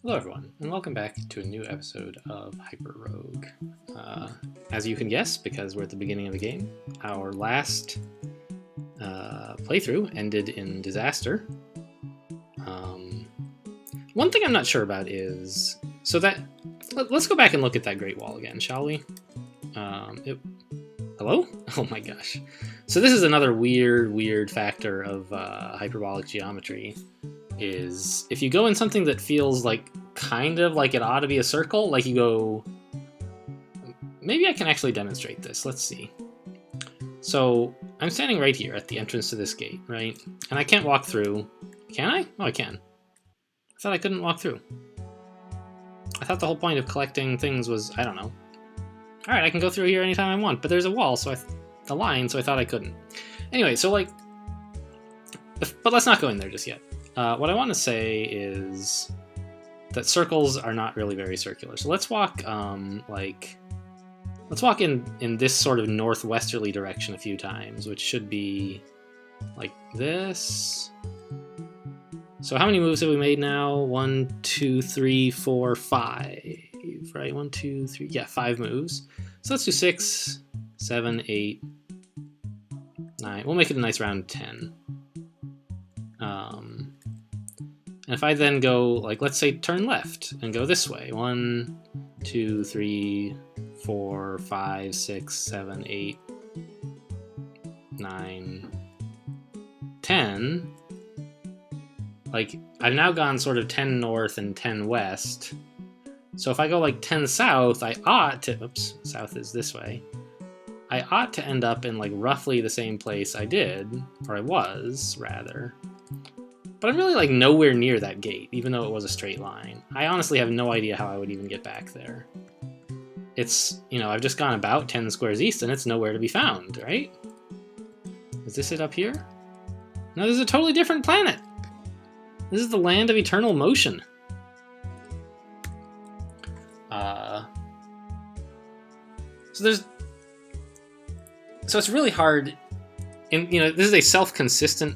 Hello everyone, and welcome back to a new episode of HyperRogue. As you can guess, because we're at the beginning of the game, our last playthrough ended in disaster. One thing I'm not sure about is... let's go back and look at that Great Wall again, shall we? Hello? Oh my gosh. So this is another weird factor of hyperbolic geometry. Is if you go in something that feels like kind of like it ought to be a circle, like you go... Maybe I can actually demonstrate this. Let's see. So I'm standing right here at the entrance to this gate, right? And I can't walk through. Can I? Oh, I can. I thought I couldn't walk through. I thought the whole point of collecting things was, I don't know. Alright, I can go through here anytime I want, but there's a wall, so a line, so I thought I couldn't. Anyway, so like... But let's not go in there just yet. What I want to say is that circles are not really very circular. So let's walk, let's walk in this sort of northwesterly direction a few times, which should be like this. So how many moves have we made now? 1, 2, 3, 4, 5. Right? 1, 2, 3. Yeah, 5 moves. So let's do 6, 7, 8, 9. We'll make it a nice round 10. And if I then go, like, let's say turn left and go this way. 1, 2, 3, 4, 5, 6, 7, 8, 9, 10. Like, I've now gone sort of 10 north and 10 west. So if I go like 10 south, I ought to... Oops, south is this way. I ought to end up in like roughly the same place I did, or I was, rather. But I'm really like nowhere near that gate, even though it was a straight line. I honestly have no idea how I would even get back there. It's, you know, I've just gone about 10 squares east and it's nowhere to be found, right? Is this it up here? No, this is a totally different planet! This is the land of eternal motion. So it's really hard, and you know, this is a self-consistent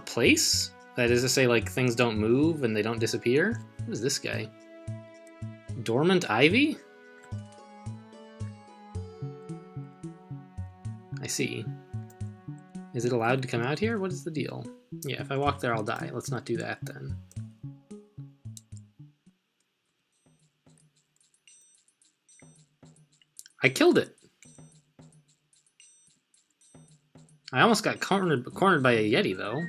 place. That is to say, like, things don't move and they don't disappear. What is this guy? Dormant ivy? I see. Is it allowed to come out here? What is the deal? Yeah, if I walk there, I'll die. Let's not do that then. I killed it. I almost got cornered by a Yeti, though.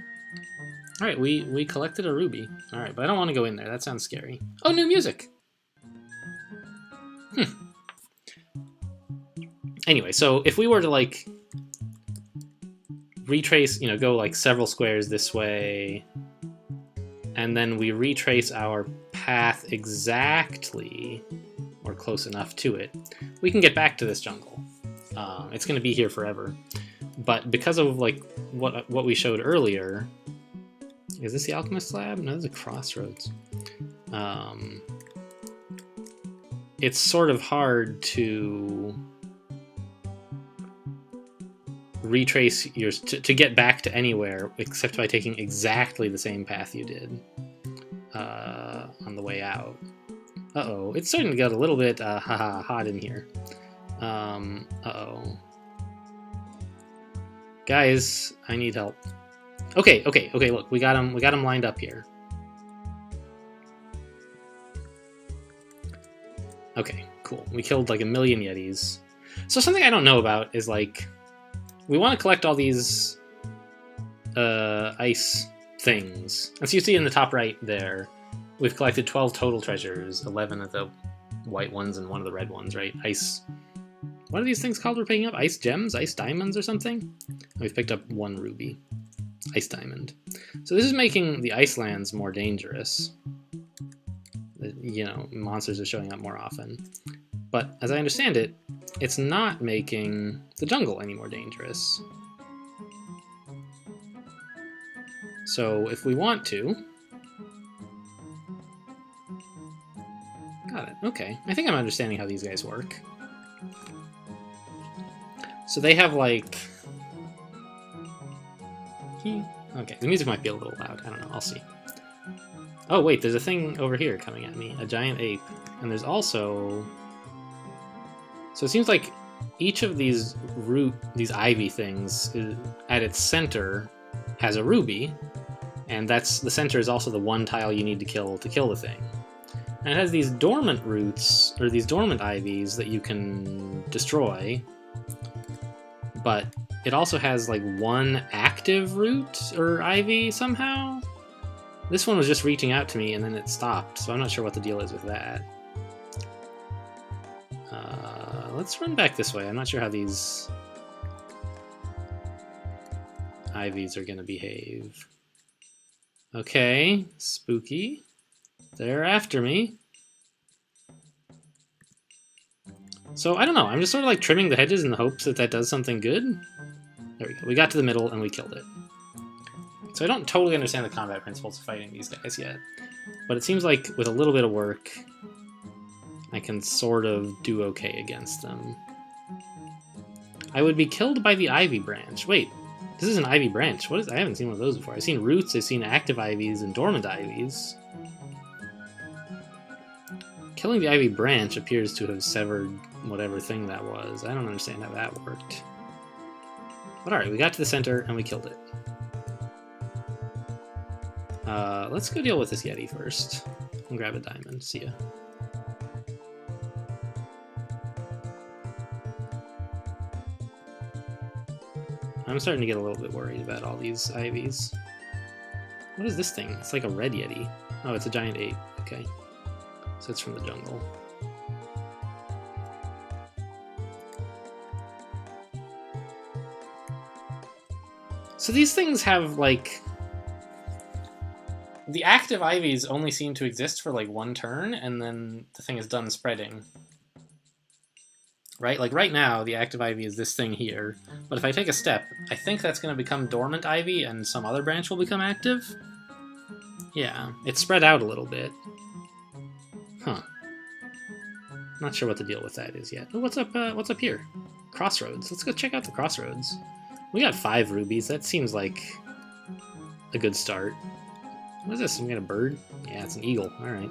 Alright, we collected a ruby. Alright, but I don't want to go in there. That sounds scary. Oh, new music! Anyway, so if we were to, like, retrace, you know, go, like, several squares this way, and then we retrace our path exactly, or close enough to it, we can get back to this jungle. It's going to be here forever. But because of, like, what we showed earlier... Is this the Alchemist Lab? No, this is a crossroads. It's sort of hard to retrace to get back to anywhere except by taking exactly the same path you did on the way out. Uh-oh, it's starting to get a little bit hot in here. Uh-oh. Guys, I need help. Okay, look, we got him lined up here. Okay, cool. We killed like 1,000,000 Yetis. So something I don't know about is like, we want to collect all these ice things. As you see in the top right there, we've collected 12 total treasures, 11 of the white ones and 1 of the red ones, right? Ice... What are these things called we're picking up? Ice gems? Ice diamonds or something? We've picked up 1 ruby. Ice diamond. So this is making the ice lands more dangerous. You know, monsters are showing up more often. But as I understand it, it's not making the jungle any more dangerous. So if we want to... Got it. Okay. I think I'm understanding how these guys work. So they have, like... Okay, the music might be a little loud. I don't know. I'll see. Oh wait, there's a thing over here coming at me. A giant ape. And there's also... So it seems like each of these ivy things, at its center, has a ruby. And the center is also the one tile you need to kill the thing. And it has these dormant roots, or these dormant ivies that you can destroy. But it also has like one active root or ivy somehow. This one was just reaching out to me and then it stopped, so I'm not sure what the deal is with that. Let's run back this way. I'm not sure how these ivies are going to behave. Okay, spooky. They're after me. So, I don't know. I'm just sort of like trimming the hedges in the hopes that that does something good. There we go. We got to the middle and we killed it. So I don't totally understand the combat principles of fighting these guys yet. But it seems like with a little bit of work, I can sort of do okay against them. I would be killed by the ivy branch. Wait, this is an ivy branch. What is? I haven't seen one of those before. I've seen roots, I've seen active ivies and dormant ivies. Killing the ivy branch appears to have severed whatever thing that was. I don't understand how that worked. But alright, we got to the center and we killed it. Let's go deal with this Yeti first. And grab a diamond. See ya. I'm starting to get a little bit worried about all these ivies. What is this thing? It's like a red Yeti. Oh, it's a giant ape. Okay. So it's from the jungle. So these things have, like... The active ivies only seem to exist for, like, one turn, and then the thing is done spreading. Right? Like, right now, the active ivy is this thing here. But if I take a step, I think that's going to become dormant ivy, and some other branch will become active? Yeah, it's spread out a little bit. Huh. Not sure what the deal with that is yet. Oh, what's up here? Crossroads. Let's go check out the crossroads. We got 5 rubies. That seems like a good start. What is this? We got a bird? Yeah, it's an eagle. All right.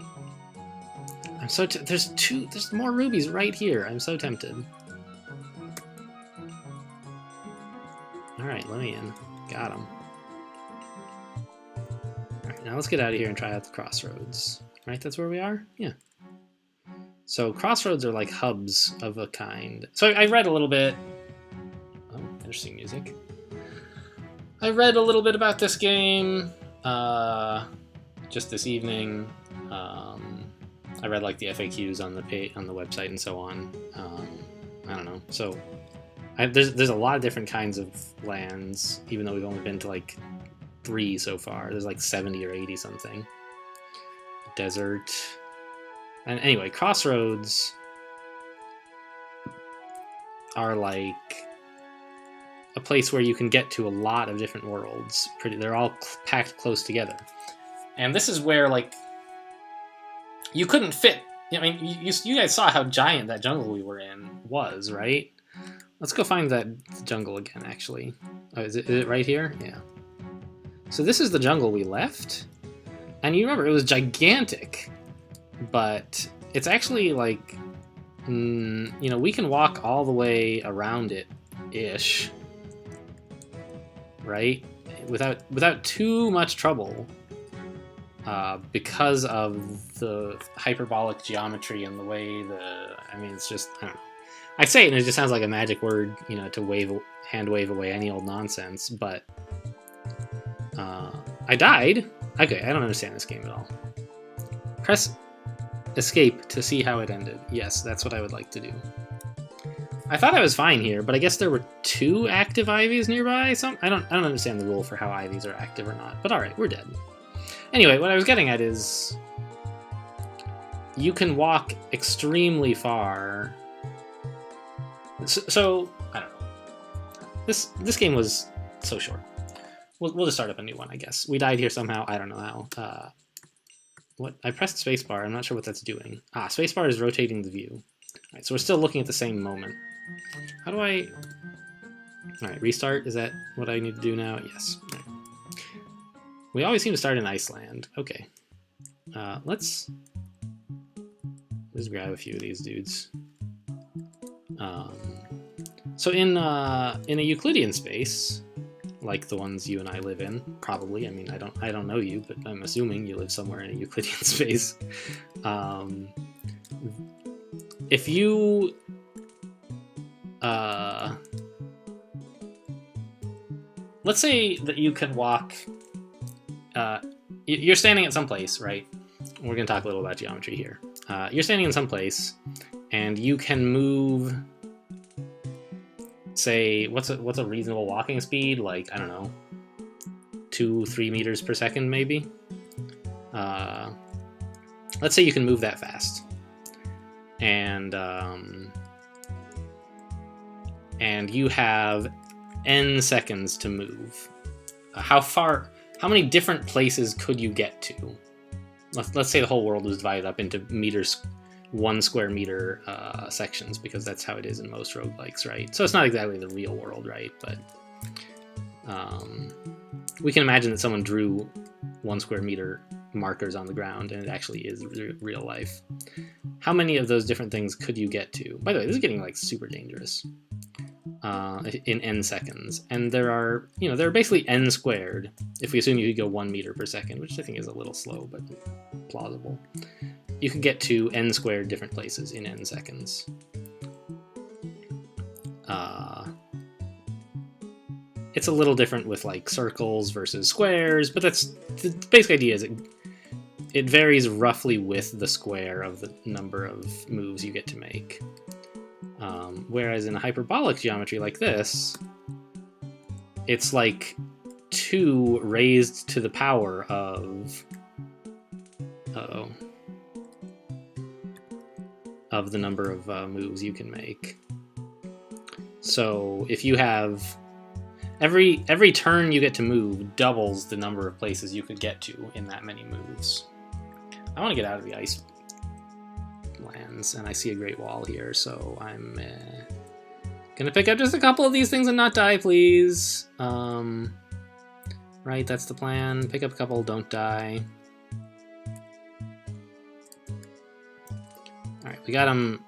I'm so there's more rubies right here. I'm so tempted. All right, let me in. Got him. All right, now let's get out of here and try out the crossroads. Right, that's where we are? Yeah. So crossroads are like hubs of a kind. So I read a little bit. Oh, interesting music. I read a little bit about this game just this evening. I read like the FAQs on the website and so on. I don't know. So there's a lot of different kinds of lands, even though we've only been to like 3 so far. There's like 70 or 80 something. Desert. And anyway, crossroads are like a place where you can get to a lot of different worlds. They're all packed close together. And this is where, like, you couldn't fit. I mean, you guys saw how giant that jungle we were in was, right? Let's go find that jungle again, actually. Oh, is it right here? Yeah. So this is the jungle we left. And you remember, it was gigantic. But it's actually, like, you know, we can walk all the way around it-ish. Right? Without too much trouble. Because of the hyperbolic geometry and the way I mean, it's just, I don't know. I say it and it just sounds like a magic word, you know, to hand wave away any old nonsense, but I died. Okay, I don't understand this game at all. Press escape to see how it ended. Yes, that's what I would like to do. I thought I was fine here, but I guess there were 2 active ivies nearby. I don't understand the rule for how ivies are active or not, but alright, we're dead. Anyway, what I was getting at is you can walk extremely far. So I don't know. This game was so short. We'll just start up a new one, I guess. We died here somehow. I don't know how. What? I pressed spacebar. I'm not sure what that's doing. Ah, spacebar is rotating the view. All right, so we're still looking at the same moment. How do I... All right, restart. Is that what I need to do now? Yes. Right. We always seem to start in Iceland. Okay. Let's just grab a few of these dudes. So in a Euclidean space, like the ones you and I live in, probably. I mean, I don't know you, but I'm assuming you live somewhere in a Euclidean space. If you let's say that you can walk. You're standing at some place, right? We're going to talk a little about geometry here. You're standing in some place, and you can move. Say, what's a reasonable walking speed? Like, I don't know, 2-3 meters per second, maybe. Let's say you can move that fast, and you have n seconds to move. How many different places could you get to? Let's say the whole world was divided up into meters, 1 square meter sections, because that's how it is in most roguelikes, right? So it's not exactly the real world, right? But we can imagine that someone drew 1 square meter markers on the ground, and it actually is real life. How many of those different things could you get to? By the way, this is getting like super dangerous. In n seconds, and there are basically n squared, if we assume you could go 1 meter per second, which I think is a little slow but plausible. You could get to n squared different places in n seconds. It's a little different with like circles versus squares, but that's the basic idea. Is it varies roughly with the square of the number of moves you get to make. Whereas in a hyperbolic geometry like this, it's like 2 raised to the power of of the number of moves you can make. So if you have every turn you get to move doubles the number of places you could get to in that many moves. I want to get out of the ice lands, and I see a great wall here, so I'm gonna pick up just a couple of these things and not die, please. Right, that's the plan. Pick up a couple, don't die. Alright, we got them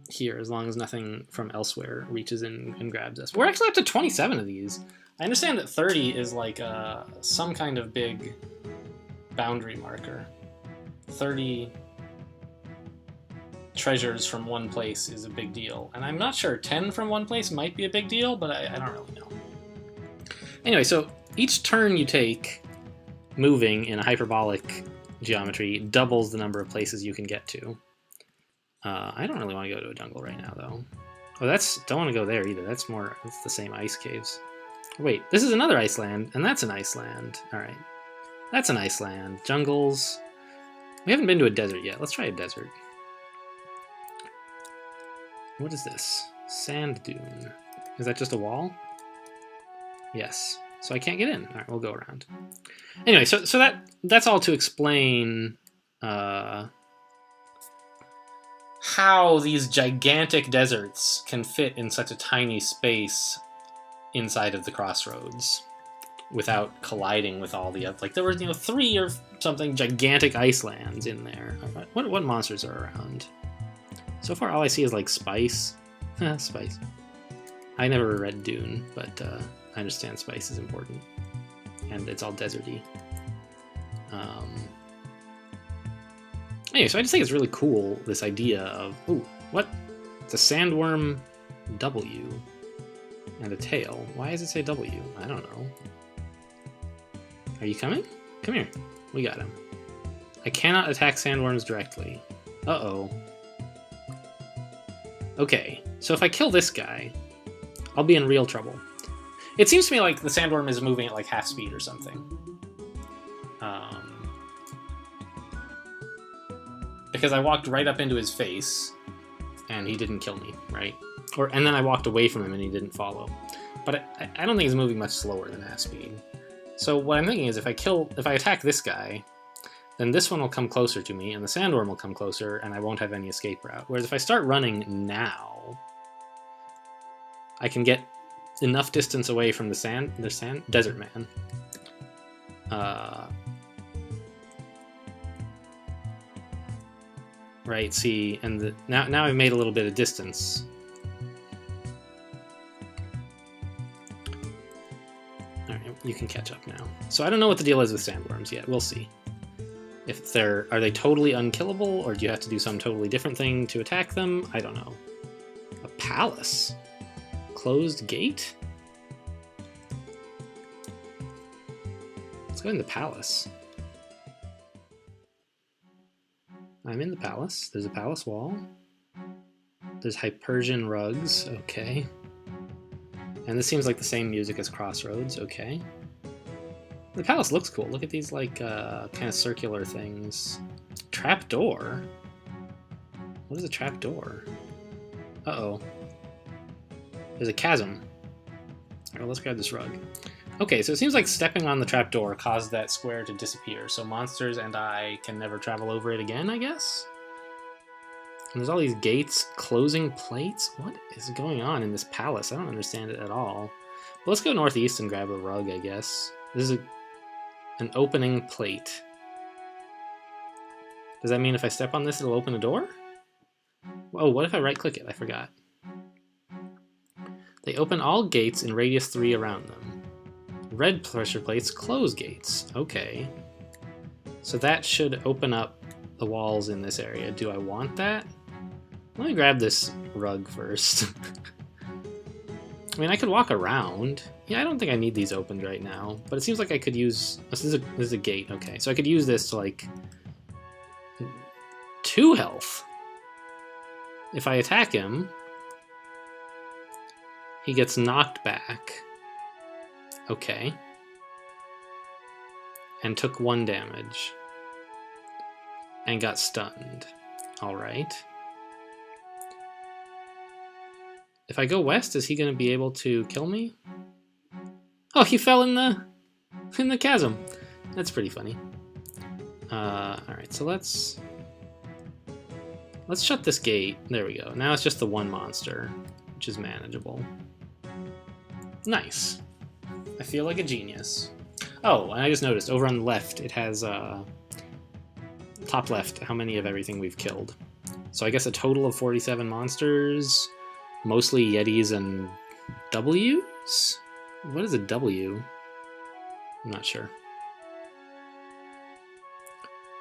here, as long as nothing from elsewhere reaches in and grabs us. We're actually up to 27 of these. I understand that 30 is like some kind of big boundary marker. 30 treasures from one place is a big deal, and I'm not sure 10 from one place might be a big deal, but I don't really know. Anyway, so each turn you take moving in a hyperbolic geometry doubles the number of places you can get to. I don't really want to go to a jungle right now, though. Oh, don't want to go there either. That's the same ice caves. Wait, this is another ice land, and that's an ice land. Alright. That's an ice land. Jungles. We haven't been to a desert yet. Let's try a desert. What is this? Sand dune. Is that just a wall? Yes. So I can't get in. Alright, we'll go around. Anyway, so that's all to explain how these gigantic deserts can fit in such a tiny space inside of the crossroads without colliding with all the other. Like, there were 3 or something gigantic ice lands in there. What monsters are around? So far, all I see is like spice. Spice. I never read Dune, but I understand spice is important, and it's all deserty. Anyway, so I just think it's really cool, this idea of, ooh, what? It's a sandworm W and a tail. Why does it say W? I don't know. Are you coming? Come here. We got him. I cannot attack sandworms directly. Uh-oh. Okay, so if I kill this guy, I'll be in real trouble. It seems to me like the sandworm is moving at like half speed or something. Because I walked right up into his face, and he didn't kill me, right? And then I walked away from him and he didn't follow. But I don't think he's moving much slower than half speed. So what I'm thinking is if I attack this guy, then this one will come closer to me, and the sandworm will come closer, and I won't have any escape route. Whereas if I start running now, I can get enough distance away from the desert man. right? See, and now I've made a little bit of distance. All right, you can catch up now. So I don't know what the deal is with sandworms yet. We'll see. If are they totally unkillable, or do you have to do some totally different thing to attack them? I don't know. A palace? Closed gate? Let's go in the palace. I'm in the palace. There's a palace wall. There's HyperRogue, okay. And this seems like the same music as Crossroads, okay. The palace looks cool. Look at these, like, kind of circular things. Trapdoor? What is a trapdoor? Uh-oh. There's a chasm. Alright, well, let's grab this rug. Okay, so it seems like stepping on the trapdoor caused that square to disappear, so monsters and I can never travel over it again, I guess? And there's all these gates, closing plates? What is going on in this palace? I don't understand it at all. Well, let's go northeast and grab a rug, I guess. This is an opening plate. Does that mean if I step on this, it'll open a door? Oh, what if I right-click it? I forgot. They open all gates in radius 3 around them. Red pressure plates close gates. Okay. So that should open up the walls in this area. Do I want that? Let me grab this rug first. I mean, I could walk around. Yeah, I don't think I need these opened right now, but it seems like I could use... This is a gate, okay. So I could use this to, like... 2 health. If I attack him, he gets knocked back. Okay. And took 1 damage. And got stunned. Alright. If I go west, is he going to be able to kill me? Oh, he fell in the chasm. That's pretty funny. Alright, so let's shut this gate. There we go. Now it's just the 1 monster, which is manageable. Nice. I feel like a genius. Oh, and I just noticed, over on the left, it has, top left, how many of everything we've killed. So I guess a total of 47 monsters, mostly Yetis and Ws? What is a W? I'm not sure.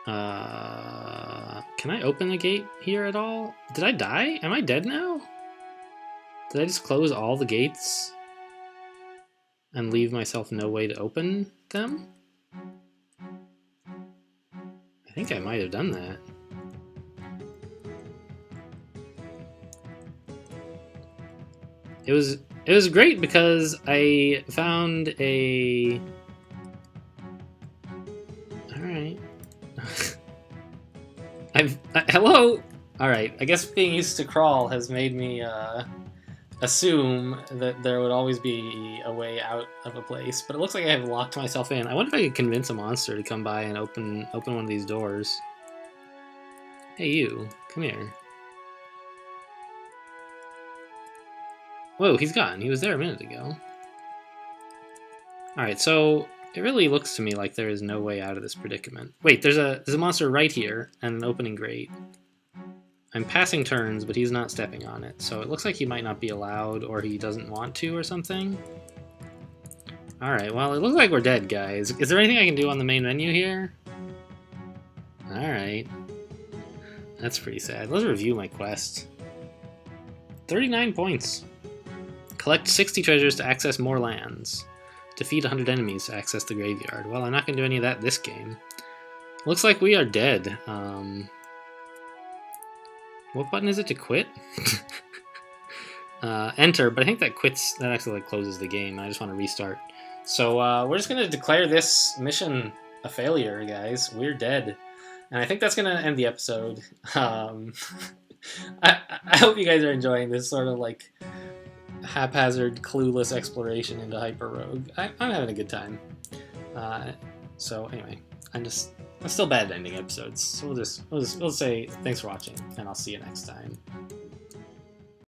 Can I open the gate here at all? Did I die? Am I dead now? Did I just close all the gates and leave myself no way to open them? I think I might have done that. It was great because I found a... Alright. Hello? Alright, I guess being used to crawl has made me assume that there would always be a way out of a place, but it looks like I have locked myself in. I wonder if I could convince a monster to come by and open one of these doors. Hey you, come here. Whoa, he's gone. He was there a minute ago. Alright, so it really looks to me like there is no way out of this predicament. Wait, there's a monster right here and an opening grate. I'm passing turns, but he's not stepping on it, so it looks like he might not be allowed, or he doesn't want to, or something. Alright, well, it looks like we're dead, guys. Is there anything I can do on the main menu here? Alright. That's pretty sad. Let's review my quest. 39 points. Collect 60 treasures to access more lands. Defeat 100 enemies to access the graveyard. Well, I'm not going to do any of that this game. Looks like we are dead. What button is it to quit? Enter, but I think that actually like closes the game. I just want to restart. So we're just going to declare this mission a failure, guys. We're dead. And I think that's going to end the episode. I hope you guys are enjoying this sort of like haphazard, clueless exploration into HyperRogue. I'm having a good time. So anyway, I'm still bad at ending episodes. So we'll say thanks for watching, and I'll see you next time.